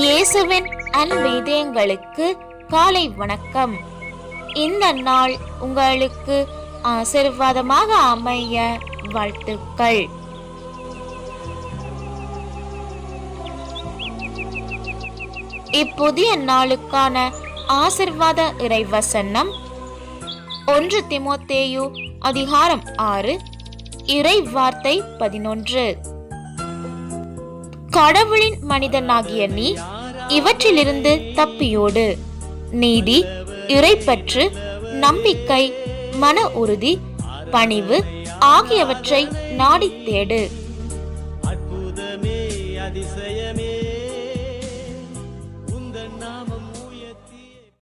இயேசுவின் அன்பிதயங்களுக்கு காலை வணக்கம். இந்த நாள் உங்களுக்கு ஆசீர்வாதமாக அமைய வாழ்த்துக்கள். இப்புதிய நாளுக்கான ஆசீர்வாத இறைவசனம் 1 தீமோத்தேயு அதிகாரம் 6 இறை வார்த்தை 11. கடவுளின் மனிதனாகிய நீ இவற்றிலிருந்து தப்பியோடு. நீதி, இறைப்பற்று, நம்பிக்கை, மன உறுதி, பணிவு ஆகியவற்றை நாடி தேடு.